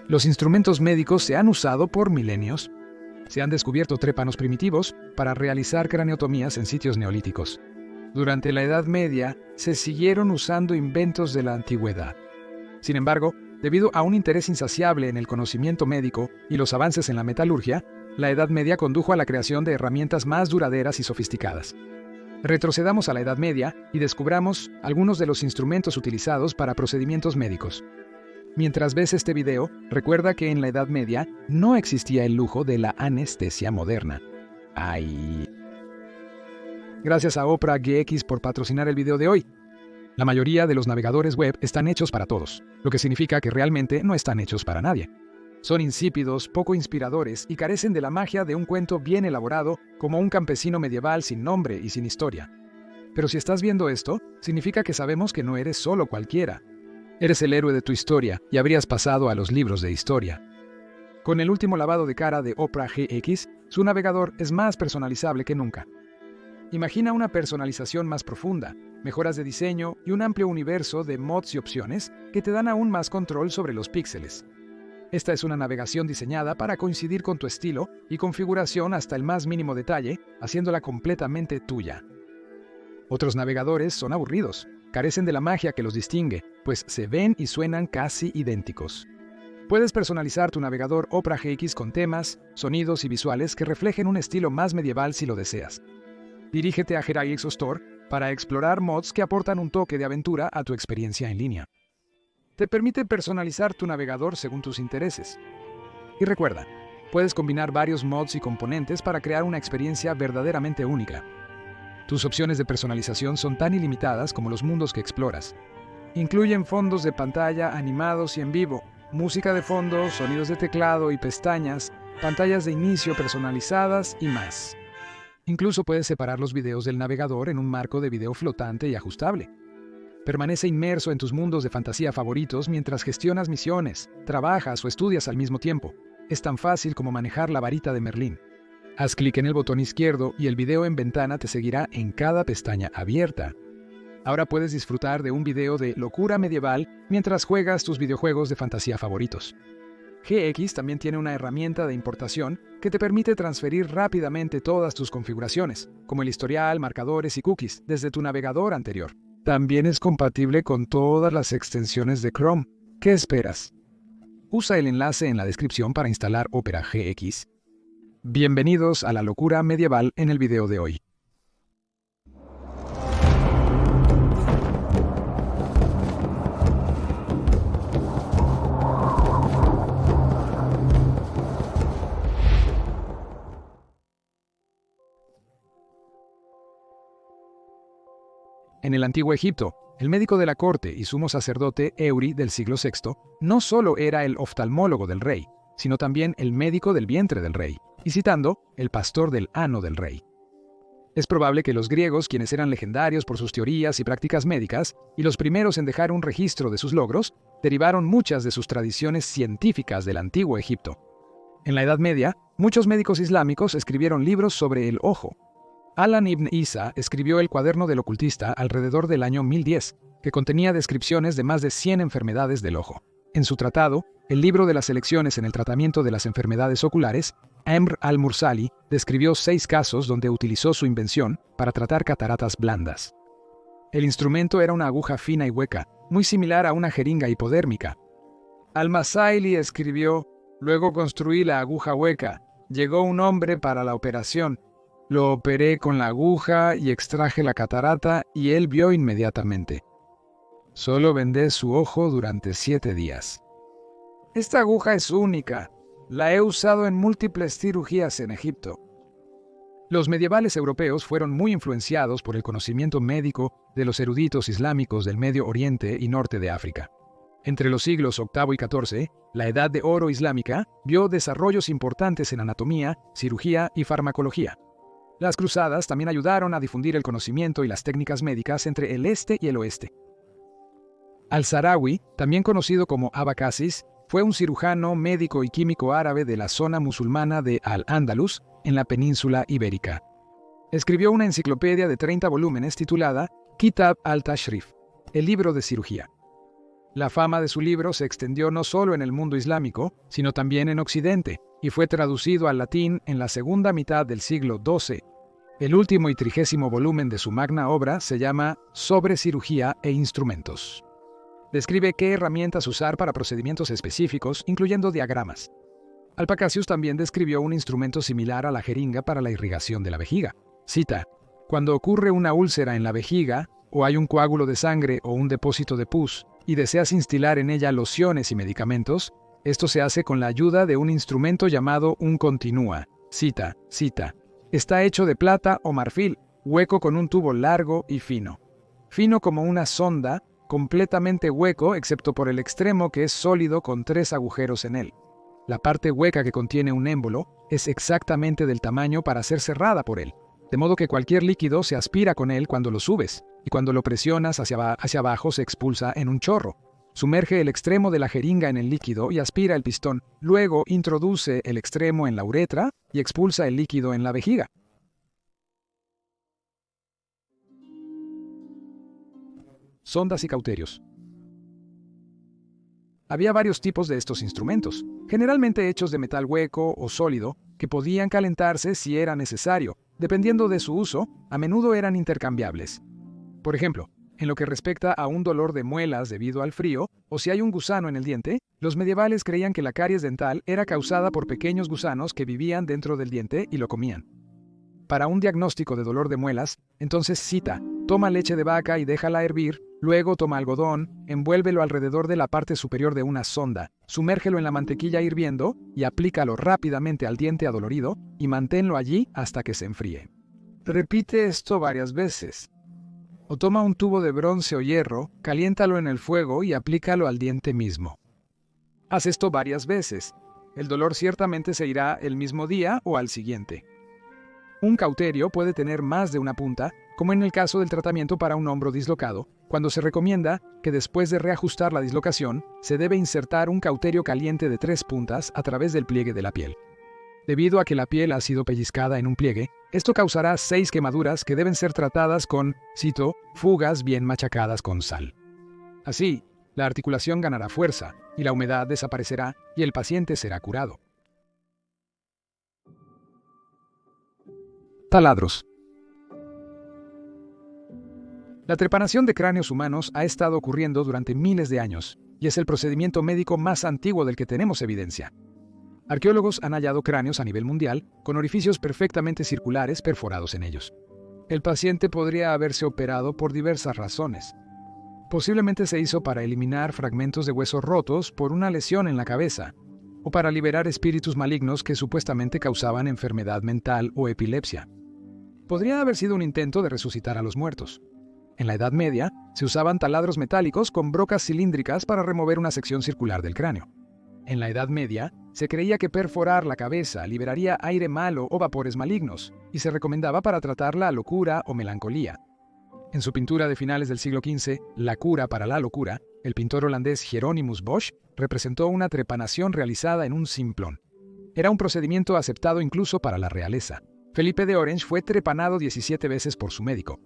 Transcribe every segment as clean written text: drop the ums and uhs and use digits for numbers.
Los instrumentos médicos se han usado por milenios. Se han descubierto trépanos primitivos para realizar craneotomías en sitios neolíticos. Durante la Edad Media se siguieron usando inventos de la antigüedad. Sin embargo, debido a un interés insaciable en el conocimiento médico y los avances en la metalurgia, la Edad Media condujo a la creación de herramientas más duraderas y sofisticadas. Retrocedamos a la Edad Media y descubramos algunos de los instrumentos utilizados para procedimientos médicos. Mientras ves este video, recuerda que en la Edad Media no existía el lujo de la anestesia moderna. ¡Ay! Gracias a Opera GX por patrocinar el video de hoy. La mayoría de los navegadores web están hechos para todos, lo que significa que realmente no están hechos para nadie. Son insípidos, poco inspiradores y carecen de la magia de un cuento bien elaborado como un campesino medieval sin nombre y sin historia. Pero si estás viendo esto, significa que sabemos que no eres solo cualquiera. Eres el héroe de tu historia y habrías pasado a los libros de historia. Con el último lavado de cara de Opera GX, su navegador es más personalizable que nunca. Imagina una personalización más profunda, mejoras de diseño y un amplio universo de mods y opciones que te dan aún más control sobre los píxeles. Esta es una navegación diseñada para coincidir con tu estilo y configuración hasta el más mínimo detalle, haciéndola completamente tuya. Otros navegadores son aburridos, carecen de la magia que los distingue, pues se ven y suenan casi idénticos. Puedes personalizar tu navegador Opera GX con temas, sonidos y visuales que reflejen un estilo más medieval si lo deseas. Dirígete a Heraiix Store para explorar mods que aportan un toque de aventura a tu experiencia en línea. Te permite personalizar tu navegador según tus intereses. Y recuerda, puedes combinar varios mods y componentes para crear una experiencia verdaderamente única. Tus opciones de personalización son tan ilimitadas como los mundos que exploras. Incluyen fondos de pantalla animados y en vivo, música de fondo, sonidos de teclado y pestañas, pantallas de inicio personalizadas y más. Incluso puedes separar los videos del navegador en un marco de video flotante y ajustable. Permanece inmerso en tus mundos de fantasía favoritos mientras gestionas misiones, trabajas o estudias al mismo tiempo. Es tan fácil como manejar la varita de Merlín. Haz clic en el botón izquierdo y el video en ventana te seguirá en cada pestaña abierta. Ahora puedes disfrutar de un video de locura medieval mientras juegas tus videojuegos de fantasía favoritos. GX también tiene una herramienta de importación que te permite transferir rápidamente todas tus configuraciones, como el historial, marcadores y cookies, desde tu navegador anterior. También es compatible con todas las extensiones de Chrome. ¿Qué esperas? Usa el enlace en la descripción para instalar Opera GX. Bienvenidos a la locura medieval en el video de hoy. En el antiguo Egipto, el médico de la corte y sumo sacerdote Euri del siglo VI no solo era el oftalmólogo del rey, sino también el médico del vientre del rey, y citando, el pastor del ano del rey. Es probable que los griegos, quienes eran legendarios por sus teorías y prácticas médicas, y los primeros en dejar un registro de sus logros, derivaron muchas de sus tradiciones científicas del antiguo Egipto. En la Edad Media, muchos médicos islámicos escribieron libros sobre el ojo. Alan ibn Isa escribió el Cuaderno del Ocultista alrededor del año 1010, que contenía descripciones de más de 100 enfermedades del ojo. En su tratado, el libro de las elecciones en el tratamiento de las enfermedades oculares, Amr al-Mursali describió 6 casos donde utilizó su invención para tratar cataratas blandas. El instrumento era una aguja fina y hueca, muy similar a una jeringa hipodérmica. Al-Masaili escribió: «Luego construí la aguja hueca. Llegó un hombre para la operación. Lo operé con la aguja y extraje la catarata y él vio inmediatamente. Solo vendé su ojo durante 7 días. Esta aguja es única. La he usado en múltiples cirugías en Egipto». Los medievales europeos fueron muy influenciados por el conocimiento médico de los eruditos islámicos del Medio Oriente y Norte de África. Entre los siglos VIII y XIV, la Edad de Oro islámica vio desarrollos importantes en anatomía, cirugía y farmacología. Las cruzadas también ayudaron a difundir el conocimiento y las técnicas médicas entre el este y el oeste. Al-Sarawi, también conocido como Aba Qasis, fue un cirujano, médico y químico árabe de la zona musulmana de Al-Ándalus, en la península ibérica. Escribió una enciclopedia de 30 volúmenes titulada Kitab al-Tashrif, el libro de cirugía. La fama de su libro se extendió no solo en el mundo islámico, sino también en Occidente, y fue traducido al latín en la segunda mitad del siglo XII. El último y 30º volumen de su magna obra se llama Sobre cirugía e instrumentos. Describe qué herramientas usar para procedimientos específicos, incluyendo diagramas. Alpacasius también describió un instrumento similar a la jeringa para la irrigación de la vejiga. Cita: cuando ocurre una úlcera en la vejiga, o hay un coágulo de sangre o un depósito de pus, y deseas instilar en ella lociones y medicamentos, esto se hace con la ayuda de un instrumento llamado un continua. Cita. Está hecho de plata o marfil, hueco con un tubo largo y fino. Fino como una sonda, completamente hueco excepto por el extremo que es sólido con 3 agujeros en él. La parte hueca que contiene un émbolo es exactamente del tamaño para ser cerrada por él, de modo que cualquier líquido se aspira con él cuando lo subes, y cuando lo presionas hacia abajo se expulsa en un chorro. Sumerge el extremo de la jeringa en el líquido y aspira el pistón. Luego introduce el extremo en la uretra y expulsa el líquido en la vejiga. Sondas y cauterios. Había varios tipos de estos instrumentos, generalmente hechos de metal hueco o sólido, que podían calentarse si era necesario. Dependiendo de su uso, a menudo eran intercambiables. Por ejemplo, en lo que respecta a un dolor de muelas debido al frío, o si hay un gusano en el diente, los medievales creían que la caries dental era causada por pequeños gusanos que vivían dentro del diente y lo comían. Para un diagnóstico de dolor de muelas, entonces cita: toma leche de vaca y déjala hervir, luego toma algodón, envuélvelo alrededor de la parte superior de una sonda, sumérgelo en la mantequilla hirviendo y aplícalo rápidamente al diente adolorido y manténlo allí hasta que se enfríe. Repite esto varias veces. O toma un tubo de bronce o hierro, caliéntalo en el fuego y aplícalo al diente mismo. Haz esto varias veces. El dolor ciertamente se irá el mismo día o al siguiente. Un cauterio puede tener más de una punta, como en el caso del tratamiento para un hombro dislocado, cuando se recomienda que después de reajustar la dislocación, se debe insertar un cauterio caliente de 3 puntas a través del pliegue de la piel. Debido a que la piel ha sido pellizcada en un pliegue, esto causará 6 quemaduras que deben ser tratadas con, cito, fugas bien machacadas con sal. Así, la articulación ganará fuerza, y la humedad desaparecerá, y el paciente será curado. Taladros. La trepanación de cráneos humanos ha estado ocurriendo durante miles de años, y es el procedimiento médico más antiguo del que tenemos evidencia. Arqueólogos han hallado cráneos a nivel mundial con orificios perfectamente circulares perforados en ellos. El paciente podría haberse operado por diversas razones. Posiblemente se hizo para eliminar fragmentos de huesos rotos por una lesión en la cabeza, o para liberar espíritus malignos que supuestamente causaban enfermedad mental o epilepsia. Podría haber sido un intento de resucitar a los muertos. En la Edad Media, se usaban taladros metálicos con brocas cilíndricas para remover una sección circular del cráneo. En la Edad Media, se creía que perforar la cabeza liberaría aire malo o vapores malignos, y se recomendaba para tratar la locura o melancolía. En su pintura de finales del siglo XV, La cura para la locura, el pintor holandés Hieronymus Bosch representó una trepanación realizada en un simplón. Era un procedimiento aceptado incluso para la realeza. Felipe de Orange fue trepanado 17 veces por su médico.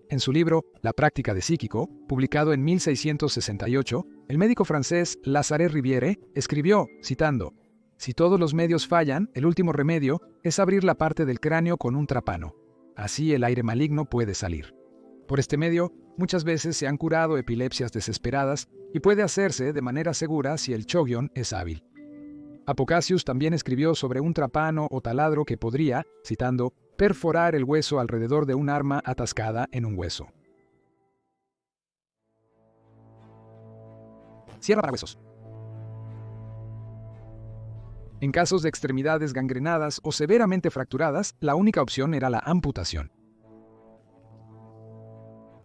En su libro La práctica de psíquico, publicado en 1668, el médico francés Lazare Riviere escribió, citando: «Si todos los medios fallan, el último remedio es abrir la parte del cráneo con un trapano. Así el aire maligno puede salir». Por este medio, muchas veces se han curado epilepsias desesperadas y puede hacerse de manera segura si el chogion es hábil. Apocasius también escribió sobre un trapano o taladro que podría, citando, perforar el hueso alrededor de un arma atascada en un hueso. Sierra para huesos. En casos de extremidades gangrenadas o severamente fracturadas, la única opción era la amputación.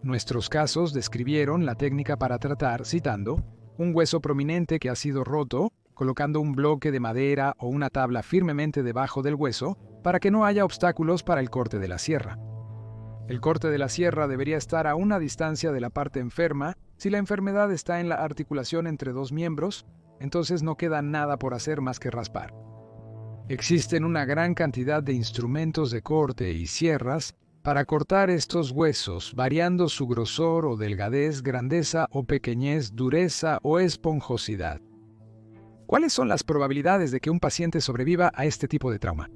Nuestros casos describieron la técnica para tratar, citando, un hueso prominente que ha sido roto, colocando un bloque de madera o una tabla firmemente debajo del hueso para que no haya obstáculos para el corte de la sierra. El corte de la sierra debería estar a una distancia de la parte enferma. Si la enfermedad está en la articulación entre 2 miembros, entonces no queda nada por hacer más que raspar. Existen una gran cantidad de instrumentos de corte y sierras para cortar estos huesos, variando su grosor o delgadez, grandeza o pequeñez, dureza o esponjosidad. ¿Cuáles son las probabilidades de que un paciente sobreviva a este tipo de trauma?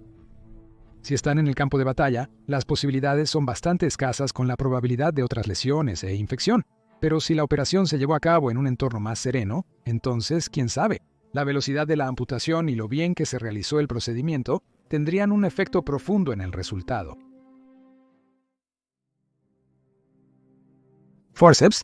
Si están en el campo de batalla, las posibilidades son bastante escasas con la probabilidad de otras lesiones e infección. Pero si la operación se llevó a cabo en un entorno más sereno, entonces, quién sabe, la velocidad de la amputación y lo bien que se realizó el procedimiento tendrían un efecto profundo en el resultado. Forceps.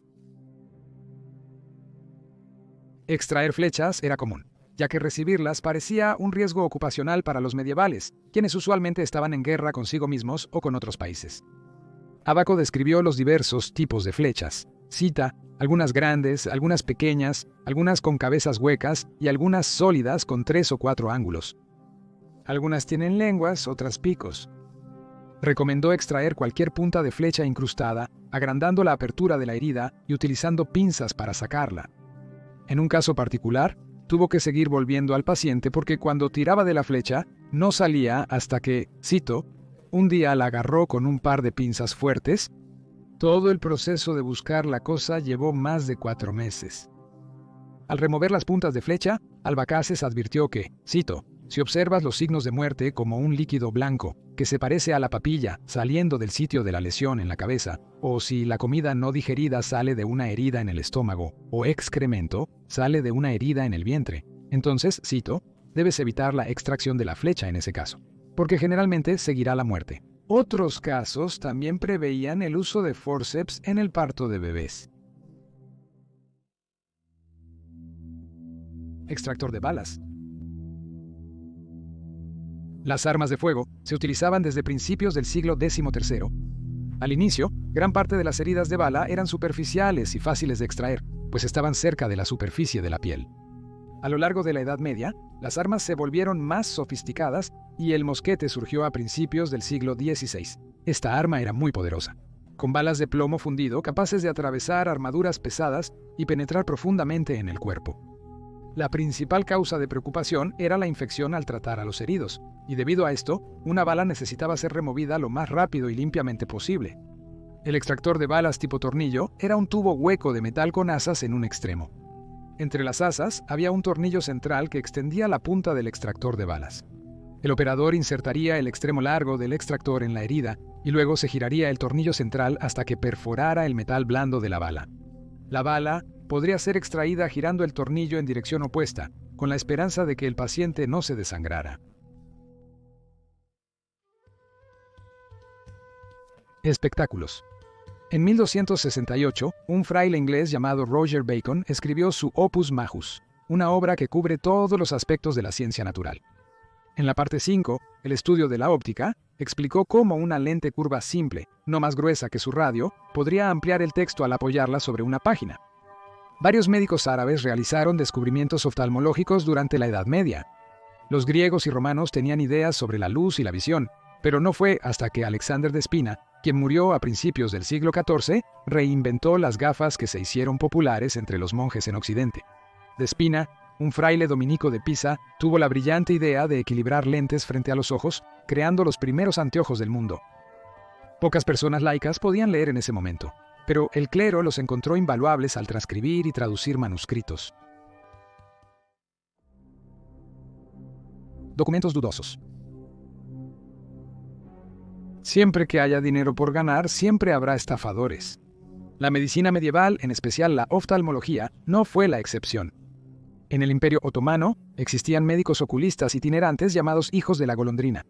Extraer flechas era común, ya que recibirlas parecía un riesgo ocupacional para los medievales, quienes usualmente estaban en guerra consigo mismos o con otros países. Abaco describió los diversos tipos de flechas. Cita algunas grandes, algunas pequeñas, algunas con cabezas huecas y algunas sólidas con 3 o 4 ángulos. Algunas tienen lenguas, otras picos. Recomendó extraer cualquier punta de flecha incrustada, agrandando la apertura de la herida y utilizando pinzas para sacarla. En un caso particular, tuvo que seguir volviendo al paciente porque cuando tiraba de la flecha, no salía hasta que, cito, un día la agarró con un par de pinzas fuertes. Todo el proceso de buscar la cosa llevó más de 4 meses. Al remover las puntas de flecha, Albacaces advirtió que, cito, si observas los signos de muerte como un líquido blanco que se parece a la papilla saliendo del sitio de la lesión en la cabeza, o si la comida no digerida sale de una herida en el estómago, o excremento sale de una herida en el vientre, entonces, cito, debes evitar la extracción de la flecha en ese caso, porque generalmente seguirá la muerte. Otros casos también preveían el uso de forceps en el parto de bebés. Extractor de balas. Las armas de fuego se utilizaban desde principios del siglo XIII. Al inicio, gran parte de las heridas de bala eran superficiales y fáciles de extraer, pues estaban cerca de la superficie de la piel. A lo largo de la Edad Media, las armas se volvieron más sofisticadas y el mosquete surgió a principios del siglo XVI. Esta arma era muy poderosa, con balas de plomo fundido capaces de atravesar armaduras pesadas y penetrar profundamente en el cuerpo. La principal causa de preocupación era la infección al tratar a los heridos, y debido a esto, una bala necesitaba ser removida lo más rápido y limpiamente posible. El extractor de balas tipo tornillo era un tubo hueco de metal con asas en un extremo. Entre las asas había un tornillo central que extendía la punta del extractor de balas. El operador insertaría el extremo largo del extractor en la herida y luego se giraría el tornillo central hasta que perforara el metal blando de la bala. La bala podría ser extraída girando el tornillo en dirección opuesta, con la esperanza de que el paciente no se desangrara. Espectáculos. En 1268, un fraile inglés llamado Roger Bacon escribió su Opus Majus, una obra que cubre todos los aspectos de la ciencia natural. En la parte 5, el estudio de la óptica, explicó cómo una lente curva simple, no más gruesa que su radio, podría ampliar el texto al apoyarla sobre una página. Varios médicos árabes realizaron descubrimientos oftalmológicos durante la Edad Media. Los griegos y romanos tenían ideas sobre la luz y la visión, pero no fue hasta que Alexander de Spina, quien murió a principios del siglo XIV, reinventó las gafas que se hicieron populares entre los monjes en Occidente. De Spina, un fraile dominico de Pisa, tuvo la brillante idea de equilibrar lentes frente a los ojos, creando los primeros anteojos del mundo. Pocas personas laicas podían leer en ese momento, pero el clero los encontró invaluables al transcribir y traducir manuscritos. Documentos dudosos. Siempre que haya dinero por ganar, siempre habrá estafadores. La medicina medieval, en especial la oftalmología, no fue la excepción. En el Imperio Otomano existían médicos oculistas itinerantes llamados hijos de la golondrina.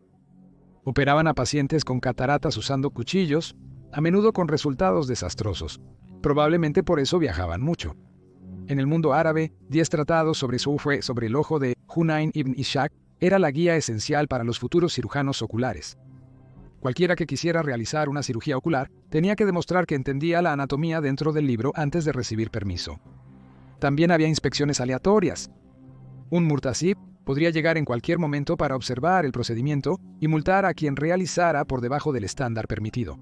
Operaban a pacientes con cataratas usando cuchillos, a menudo con resultados desastrosos. Probablemente por eso viajaban mucho. En el mundo árabe, 10 tratados sobre el ojo de Hunayn ibn Ishaq era la guía esencial para los futuros cirujanos oculares. Cualquiera que quisiera realizar una cirugía ocular tenía que demostrar que entendía la anatomía dentro del libro antes de recibir permiso. También había inspecciones aleatorias. Un murtasib podría llegar en cualquier momento para observar el procedimiento y multar a quien realizara por debajo del estándar permitido.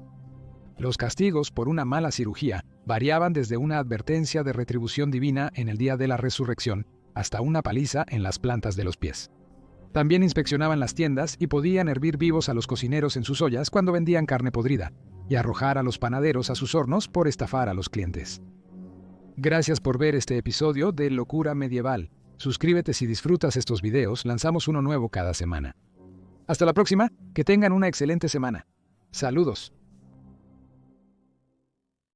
Los castigos por una mala cirugía variaban desde una advertencia de retribución divina en el día de la resurrección hasta una paliza en las plantas de los pies. También inspeccionaban las tiendas y podían hervir vivos a los cocineros en sus ollas cuando vendían carne podrida, y arrojar a los panaderos a sus hornos por estafar a los clientes. Gracias por ver este episodio de Locura Medieval. Suscríbete si disfrutas estos videos, lanzamos uno nuevo cada semana. Hasta la próxima, que tengan una excelente semana. Saludos.